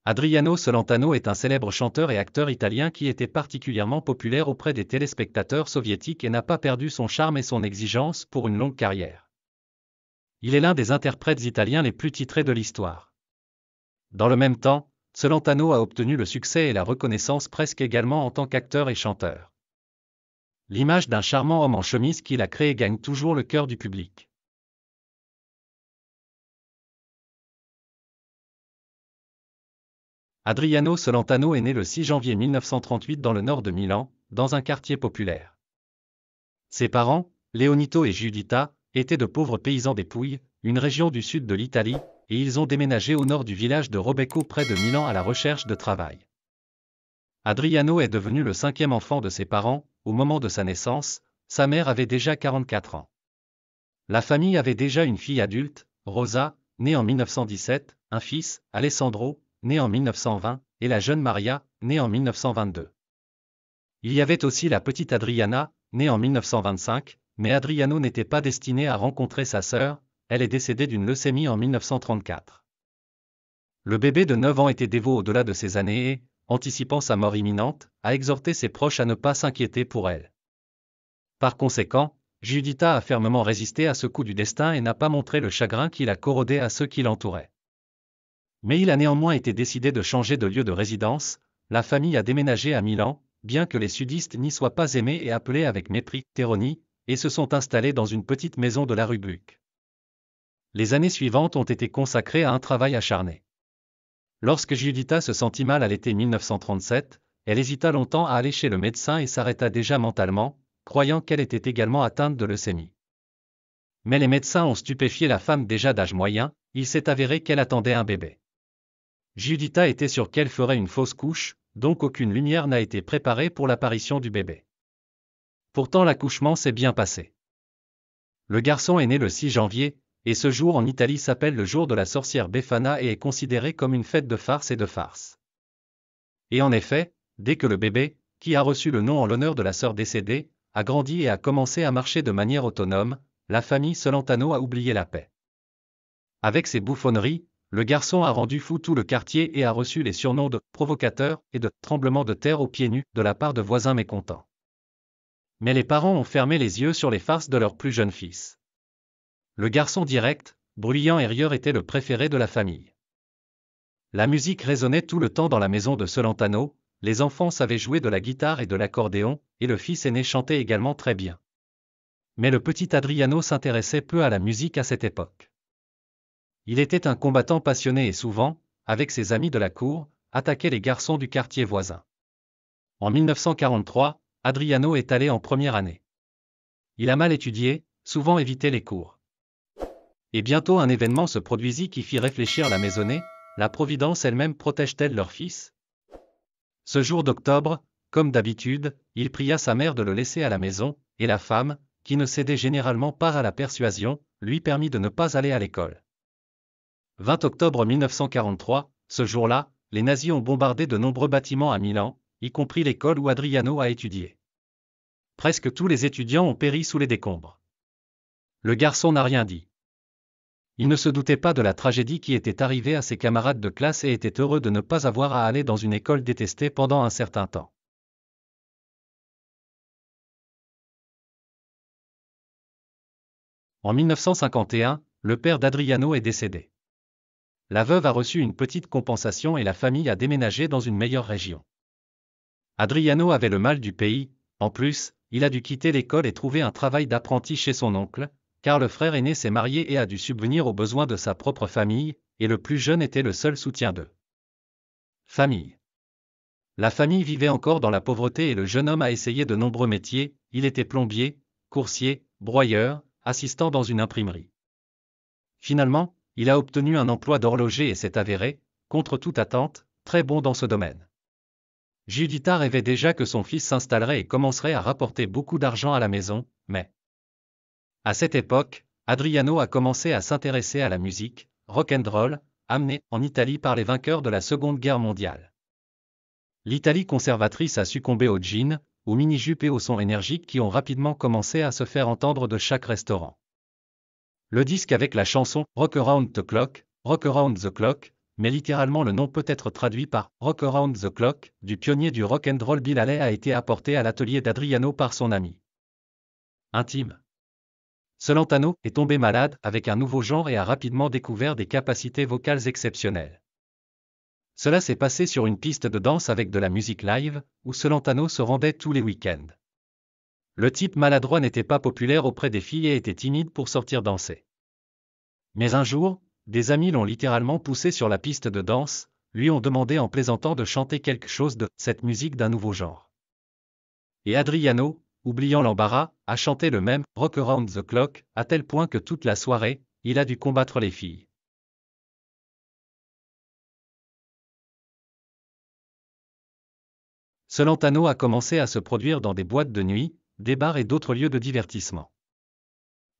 Adriano Celentano est un célèbre chanteur et acteur italien qui était particulièrement populaire auprès des téléspectateurs soviétiques et n'a pas perdu son charme et son exigence pour une longue carrière. Il est l'un des interprètes italiens les plus titrés de l'histoire. Dans le même temps, Celentano a obtenu le succès et la reconnaissance presque également en tant qu'acteur et chanteur. L'image d'un charmant homme en chemise qu'il a créé gagne toujours le cœur du public. Adriano Celentano est né le 6 janvier 1938 dans le nord de Milan, dans un quartier populaire. Ses parents, Leonito et Giuditta, étaient de pauvres paysans des Pouilles, une région du sud de l'Italie, et ils ont déménagé au nord du village de Robecco près de Milan à la recherche de travail. Adriano est devenu le 5e enfant de ses parents. Au moment de sa naissance, sa mère avait déjà 44 ans. La famille avait déjà une fille adulte, Rosa, née en 1917, un fils, Alessandro, né en 1920, et la jeune Maria, née en 1922. Il y avait aussi la petite Adriana, née en 1925, mais Adriano n'était pas destiné à rencontrer sa sœur, elle est décédée d'une leucémie en 1934. Le bébé de 9 ans était dévot au-delà de ses années et, anticipant sa mort imminente, a exhorté ses proches à ne pas s'inquiéter pour elle. Par conséquent, Giuditta a fermement résisté à ce coup du destin et n'a pas montré le chagrin qu'il a corrodé à ceux qui l'entouraient. Mais il a néanmoins été décidé de changer de lieu de résidence, la famille a déménagé à Milan, bien que les sudistes n'y soient pas aimés et appelés avec mépris Terroni, et se sont installés dans une petite maison de la rue Buc. Les années suivantes ont été consacrées à un travail acharné. Lorsque Giuditta se sentit mal à l'été 1937, elle hésita longtemps à aller chez le médecin et s'arrêta déjà mentalement, croyant qu'elle était également atteinte de leucémie. Mais les médecins ont stupéfié la femme déjà d'âge moyen, il s'est avéré qu'elle attendait un bébé. Giuditta était sûre qu'elle ferait une fausse couche, donc aucune lumière n'a été préparée pour l'apparition du bébé. Pourtant l'accouchement s'est bien passé. Le garçon est né le 6 janvier, et ce jour en Italie s'appelle le jour de la sorcière Befana et est considéré comme une fête de farce et de farce. Et en effet, dès que le bébé, qui a reçu le nom en l'honneur de la sœur décédée, a grandi et a commencé à marcher de manière autonome, la famille Celentano a oublié la paix. Avec ses bouffonneries, le garçon a rendu fou tout le quartier et a reçu les surnoms de « provocateur » et de « tremblement de terre aux pieds nus » de la part de voisins mécontents. Mais les parents ont fermé les yeux sur les farces de leur plus jeune fils. Le garçon direct, bruyant et rieur était le préféré de la famille. La musique résonnait tout le temps dans la maison de Celentano, les enfants savaient jouer de la guitare et de l'accordéon, et le fils aîné chantait également très bien. Mais le petit Adriano s'intéressait peu à la musique à cette époque. Il était un combattant passionné et souvent, avec ses amis de la cour, attaquait les garçons du quartier voisin. En 1943, Adriano est allé en première année. Il a mal étudié, souvent évité les cours. Et bientôt un événement se produisit qui fit réfléchir la maisonnée, la Providence elle-même protège-t-elle leur fils? Ce jour d'octobre, comme d'habitude, il pria sa mère de le laisser à la maison, et la femme, qui ne cédait généralement pas à la persuasion, lui permit de ne pas aller à l'école. 20 octobre 1943, ce jour-là, les nazis ont bombardé de nombreux bâtiments à Milan, y compris l'école où Adriano a étudié. Presque tous les étudiants ont péri sous les décombres. Le garçon n'a rien dit. Il ne se doutait pas de la tragédie qui était arrivée à ses camarades de classe et était heureux de ne pas avoir à aller dans une école détestée pendant un certain temps. En 1951, le père d'Adriano est décédé. La veuve a reçu une petite compensation et la famille a déménagé dans une meilleure région. Adriano avait le mal du pays, en plus, il a dû quitter l'école et trouver un travail d'apprenti chez son oncle, car le frère aîné s'est marié et a dû subvenir aux besoins de sa propre famille, et le plus jeune était le seul soutien de famille. La famille vivait encore dans la pauvreté et le jeune homme a essayé de nombreux métiers, il était plombier, coursier, broyeur, assistant dans une imprimerie. Finalement, il a obtenu un emploi d'horloger et s'est avéré, contre toute attente, très bon dans ce domaine. Giuditta rêvait déjà que son fils s'installerait et commencerait à rapporter beaucoup d'argent à la maison, mais à cette époque, Adriano a commencé à s'intéresser à la musique, rock and roll, amenée en Italie par les vainqueurs de la Seconde Guerre mondiale. L'Italie conservatrice a succombé aux jeans, aux mini-jupes et aux sons énergiques qui ont rapidement commencé à se faire entendre de chaque restaurant. Le disque avec la chanson Rock Around the Clock, mais littéralement le nom peut être traduit par « Rock Around the Clock » du pionnier du rock and roll Bill Haley a été apporté à l'atelier d'Adriano par son ami intime. Celentano est tombé malade avec un nouveau genre et a rapidement découvert des capacités vocales exceptionnelles. Cela s'est passé sur une piste de danse avec de la musique live, où Celentano se rendait tous les week-ends. Le type maladroit n'était pas populaire auprès des filles et était timide pour sortir danser. Mais un jour, des amis l'ont littéralement poussé sur la piste de danse, lui ont demandé en plaisantant de chanter quelque chose de cette musique d'un nouveau genre. Et Adriano, oubliant l'embarras, a chanté le même « Rock Around the Clock » à tel point que toute la soirée, il a dû combattre les filles. Celentano a commencé à se produire dans des boîtes de nuit, des bars et d'autres lieux de divertissement.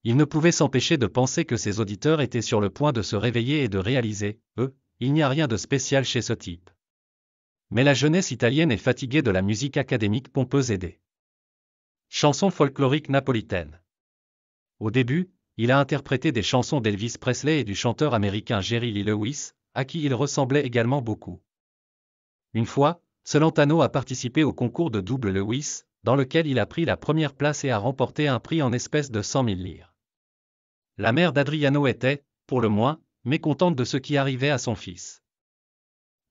Il ne pouvait s'empêcher de penser que ses auditeurs étaient sur le point de se réveiller et de réaliser, il n'y a rien de spécial chez ce type. Mais la jeunesse italienne est fatiguée de la musique académique pompeuse et des chansons folkloriques napolitaines. Au début, il a interprété des chansons d'Elvis Presley et du chanteur américain Jerry Lee Lewis, à qui il ressemblait également beaucoup. Une fois, Celentano a participé au concours de double Lewis, dans lequel il a pris la première place et a remporté un prix en espèces de 100 000 lire. La mère d'Adriano était, pour le moins, mécontente de ce qui arrivait à son fils.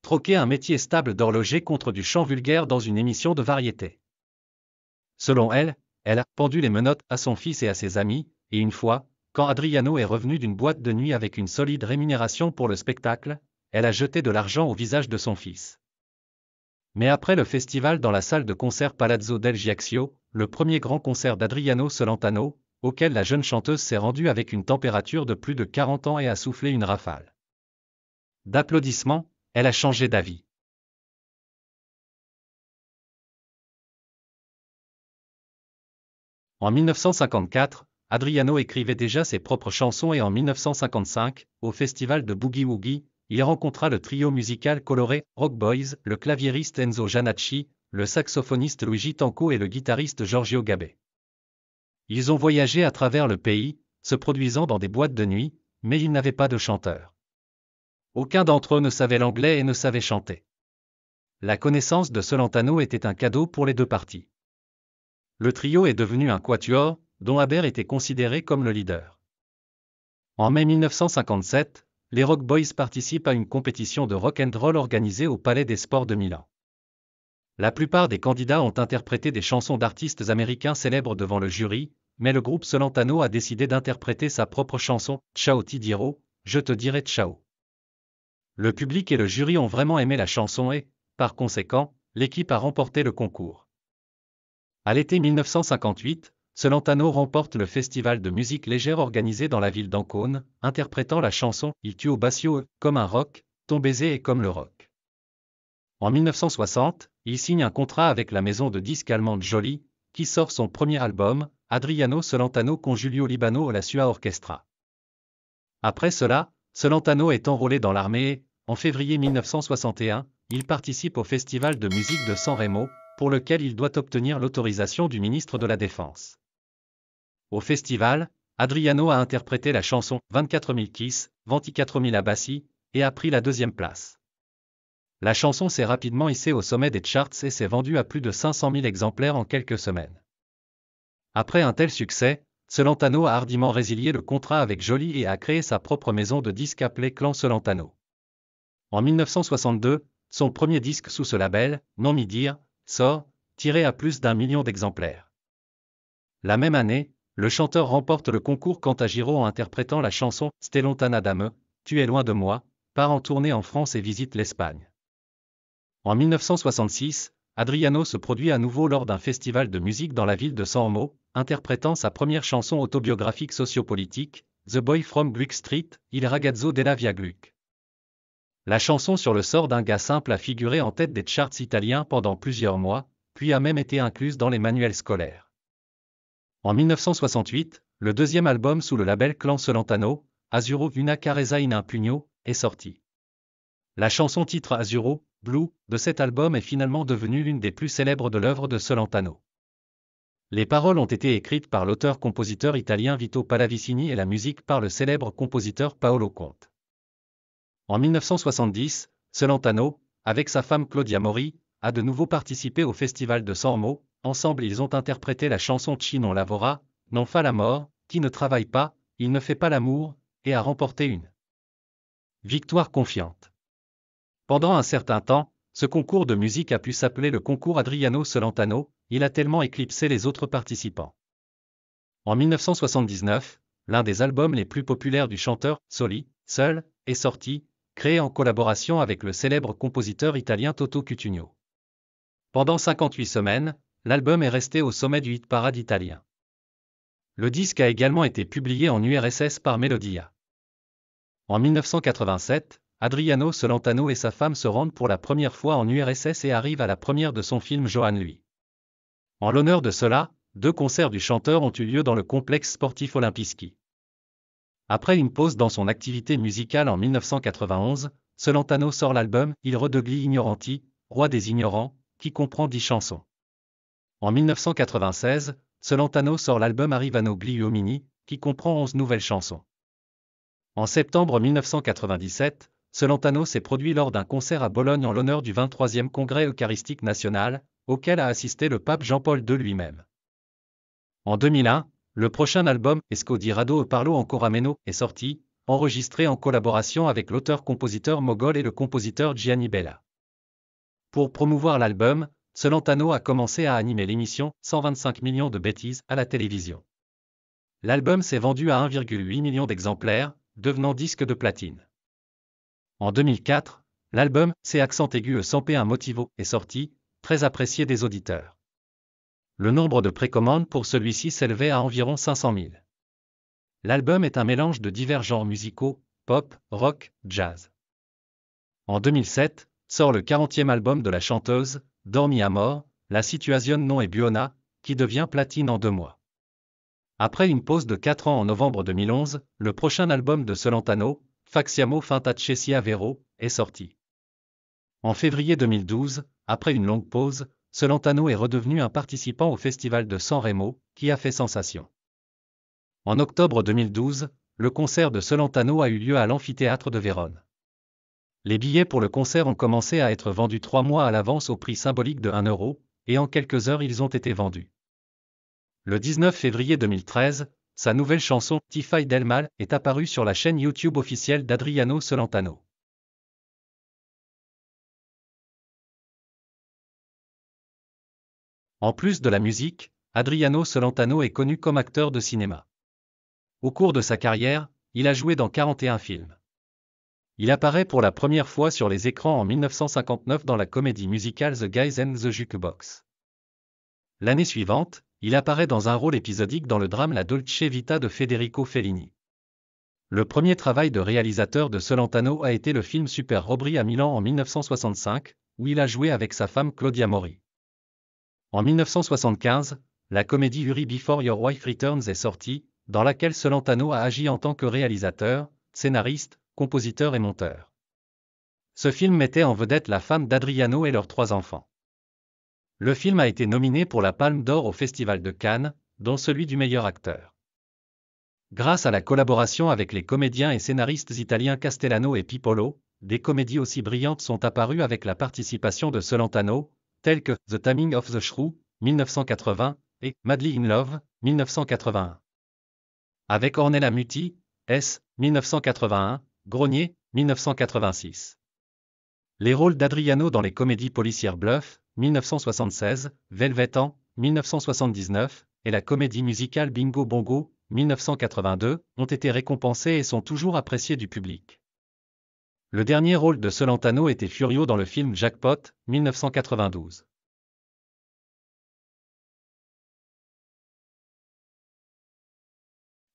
Troquer un métier stable d'horloger contre du chant vulgaire dans une émission de variété. Selon elle, elle a pendu les menottes à son fils et à ses amis, et une fois, quand Adriano est revenu d'une boîte de nuit avec une solide rémunération pour le spectacle, elle a jeté de l'argent au visage de son fils. Mais après le festival dans la salle de concert Palazzo del Giaxio, le premier grand concert d'Adriano Celentano, auquel la jeune chanteuse s'est rendue avec une température de plus de 40 ans et a soufflé une rafale d'applaudissements, elle a changé d'avis. En 1954, Adriano écrivait déjà ses propres chansons et en 1955, au festival de Boogie Woogie, il rencontra le trio musical coloré Rock Boys, le claviériste Enzo Janacci, le saxophoniste Luigi Tanco et le guitariste Giorgio Gabe. Ils ont voyagé à travers le pays, se produisant dans des boîtes de nuit, mais ils n'avaient pas de chanteur. Aucun d'entre eux ne savait l'anglais et ne savait chanter. La connaissance de Celentano était un cadeau pour les deux parties. Le trio est devenu un quatuor, dont Aber était considéré comme le leader. En mai 1957, les Rock Boys participent à une compétition de rock and roll organisée au Palais des Sports de Milan. La plupart des candidats ont interprété des chansons d'artistes américains célèbres devant le jury, mais le groupe Celentano a décidé d'interpréter sa propre chanson, Ciao ti dirò, je te dirai ciao. Le public et le jury ont vraiment aimé la chanson et, par conséquent, l'équipe a remporté le concours. À l'été 1958, Celentano remporte le festival de musique légère organisé dans la ville d'Ancône, interprétant la chanson Il tuo bacio, comme un rock, ton baiser est comme le rock. En 1960, il signe un contrat avec la maison de disques allemande Jolie, qui sort son premier album, Adriano Celentano con Giulio Libano la Sua Orchestra. Après cela, Celentano est enrôlé dans l'armée et, en février 1961, il participe au festival de musique de San Remo, pour lequel il doit obtenir l'autorisation du ministre de la Défense. Au festival, Adriano a interprété la chanson 24 000 Kiss, 24 000 Abbassi, et a pris la deuxième place. La chanson s'est rapidement hissée au sommet des charts et s'est vendue à plus de 500 000 exemplaires en quelques semaines. Après un tel succès, Celentano a hardiment résilié le contrat avec Jolie et a créé sa propre maison de disques appelée Clan Celentano. En 1962, son premier disque sous ce label, Non mi dire, sort, tiré à plus d'1 million d'exemplaires. La même année, le chanteur remporte le concours Cantagiro en interprétant la chanson « Ste lontana da me », Tu es loin de moi, part en tournée en France et visite l'Espagne. En 1966, Adriano se produit à nouveau lors d'un festival de musique dans la ville de San Remo, interprétant sa première chanson autobiographique sociopolitique, The Boy from Gluck Street, Il ragazzo della via Gluck. La chanson sur le sort d'un gars simple a figuré en tête des charts italiens pendant plusieurs mois, puis a même été incluse dans les manuels scolaires. En 1968, le deuxième album sous le label Clan Celentano, Azzurro una carezza in un pugno, est sorti. La chanson titre Azzurro, Blue, de cet album est finalement devenue l'une des plus célèbres de l'œuvre de Celentano. Les paroles ont été écrites par l'auteur-compositeur italien Vito Pallavicini et la musique par le célèbre compositeur Paolo Conte. En 1970, Celentano, avec sa femme Claudia Mori, a de nouveau participé au festival de San Remo. Ensemble ils ont interprété la chanson Chi non lavora, non fa la mort, qui ne travaille pas, il ne fait pas l'amour, et a remporté une victoire confiante. Pendant un certain temps, ce concours de musique a pu s'appeler le concours Adriano Celentano, il a tellement éclipsé les autres participants. En 1979, l'un des albums les plus populaires du chanteur, Soli, Seul, est sorti, créé en collaboration avec le célèbre compositeur italien Toto Cutugno. Pendant 58 semaines, l'album est resté au sommet du hit-parade italien. Le disque a également été publié en URSS par Melodia. En 1987, Adriano Celentano et sa femme se rendent pour la première fois en URSS et arrivent à la première de son film Johan lui. En l'honneur de cela, 2 concerts du chanteur ont eu lieu dans le complexe sportif Olimpiski. Après une pause dans son activité musicale en 1991, Celentano sort l'album Il Redegli Ignoranti, Roi des ignorants, qui comprend 10 chansons. En 1996, Celentano sort l'album Arrivano gli uomini, qui comprend 11 nouvelles chansons. En septembre 1997, Celentano s'est produit lors d'un concert à Bologne en l'honneur du 23e Congrès Eucharistique National, auquel a assisté le pape Jean-Paul II lui-même. En 2001, le prochain album, Esco di Rado e Parlo ancora meno, est sorti, enregistré en collaboration avec l'auteur-compositeur Mogol et le compositeur Gianni Bella. Pour promouvoir l'album, Celentano a commencé à animer l'émission « 125 millions de bêtises » à la télévision. L'album s'est vendu à 1,8 million d'exemplaires, devenant disque de platine. En 2004, l'album « C'est accent aigu sans P1 motivo » est sorti, très apprécié des auditeurs. Le nombre de précommandes pour celui-ci s'élevait à environ 500 000. L'album est un mélange de divers genres musicaux, pop, rock, jazz. En 2007, sort le 40e album de la chanteuse, Dormi Amor, La Situazione non è buona, qui devient platine en 2 mois. Après une pause de 4 ans en novembre 2011, le prochain album de Celentano, Facciamo finta che sia vero, est sorti. En février 2012, après une longue pause, Celentano est redevenu un participant au festival de San Remo, qui a fait sensation. En octobre 2012, le concert de Celentano a eu lieu à l'amphithéâtre de Vérone. Les billets pour le concert ont commencé à être vendus 3 mois à l'avance au prix symbolique de 1 euro, et en quelques heures ils ont été vendus. Le 19 février 2013, sa nouvelle chanson « Ti fai del mal » est apparue sur la chaîne YouTube officielle d'Adriano Celentano. En plus de la musique, Adriano Celentano est connu comme acteur de cinéma. Au cours de sa carrière, il a joué dans 41 films. Il apparaît pour la première fois sur les écrans en 1959 dans la comédie musicale The Guys and the Jukebox. L'année suivante, il apparaît dans un rôle épisodique dans le drame La Dolce Vita de Federico Fellini. Le premier travail de réalisateur de Celentano a été le film Super Robbery à Milan en 1965, où il a joué avec sa femme Claudia Mori. En 1975, la comédie Hurry Before Your Wife Returns est sortie, dans laquelle Celentano a agi en tant que réalisateur, scénariste, compositeur et monteur. Ce film mettait en vedette la femme d'Adriano et leurs 3 enfants. Le film a été nominé pour la Palme d'Or au Festival de Cannes, dont celui du meilleur acteur. Grâce à la collaboration avec les comédiens et scénaristes italiens Castellano et Pipolo, des comédies aussi brillantes sont apparues avec la participation de Celentano, telles que The Taming of the Shrew, 1980, et Madly in Love, 1981. Avec Ornella Muti, S, 1981, Grenier, 1986. Les rôles d'Adriano dans les comédies policières Bluff, 1976, Velvetan, 1979, et la comédie musicale Bingo Bongo, 1982, ont été récompensés et sont toujours appréciés du public. Le dernier rôle de Celentano était Furio dans le film Jackpot, 1992.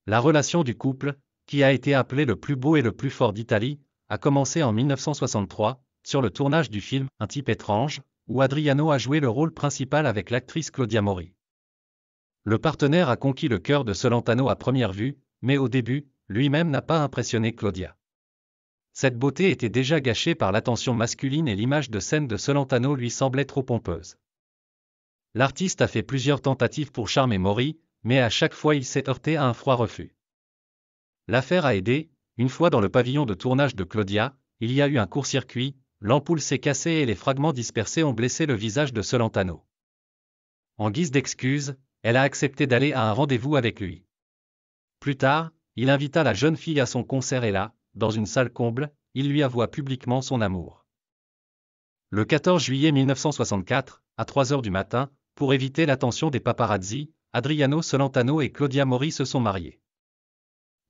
La relation du couple, qui a été appelé le plus beau et le plus fort d'Italie, a commencé en 1963, sur le tournage du film Un type étrange, où Adriano a joué le rôle principal avec l'actrice Claudia Mori. Le partenaire a conquis le cœur de Celentano à première vue, mais au début, lui-même n'a pas impressionné Claudia. Cette beauté était déjà gâchée par l'attention masculine et l'image de scène de Celentano lui semblait trop pompeuse. L'artiste a fait plusieurs tentatives pour charmer Mori, mais à chaque fois il s'est heurté à un froid refus. L'affaire a aidé, une fois dans le pavillon de tournage de Claudia, il y a eu un court-circuit, l'ampoule s'est cassée et les fragments dispersés ont blessé le visage de Celentano. En guise d'excuse, elle a accepté d'aller à un rendez-vous avec lui. Plus tard, il invita la jeune fille à son concert et là, dans une salle comble, il lui avoua publiquement son amour. Le 14 juillet 1964, à 3 heures du matin, pour éviter l'attention des paparazzi, Adriano Celentano et Claudia Mori se sont mariés.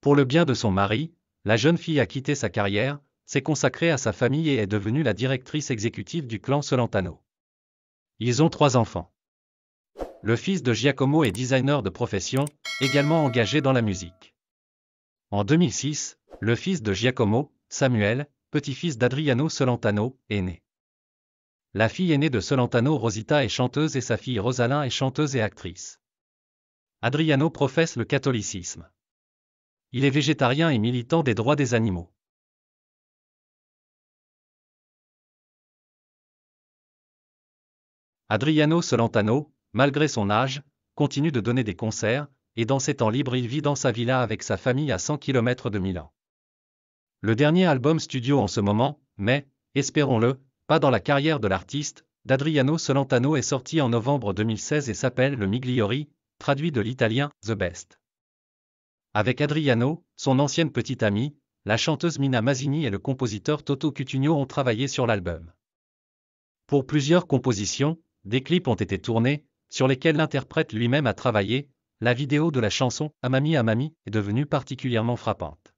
Pour le bien de son mari, la jeune fille a quitté sa carrière, s'est consacrée à sa famille et est devenue la directrice exécutive du clan Celentano. Ils ont 3 enfants. Le fils de Giacomo est designer de profession, également engagé dans la musique. En 2006, le fils de Giacomo, Samuel, petit-fils d'Adriano Celentano, est né. La fille aînée de Celentano, Rosita, est chanteuse et sa fille Rosalyn est chanteuse et actrice. Adriano professe le catholicisme. Il est végétarien et militant des droits des animaux. Adriano Celentano, malgré son âge, continue de donner des concerts, et dans ses temps libres il vit dans sa villa avec sa famille à 100 km de Milan. Le dernier album studio en ce moment, mais, espérons-le, pas dans la carrière de l'artiste, d'Adriano Celentano est sorti en novembre 2016 et s'appelle Le Migliori, traduit de l'italien The Best. Avec Adriano, son ancienne petite amie, la chanteuse Mina Masini et le compositeur Toto Cutugno ont travaillé sur l'album. Pour plusieurs compositions, des clips ont été tournés, sur lesquels l'interprète lui-même a travaillé. La vidéo de la chanson Amami Amami est devenue particulièrement frappante.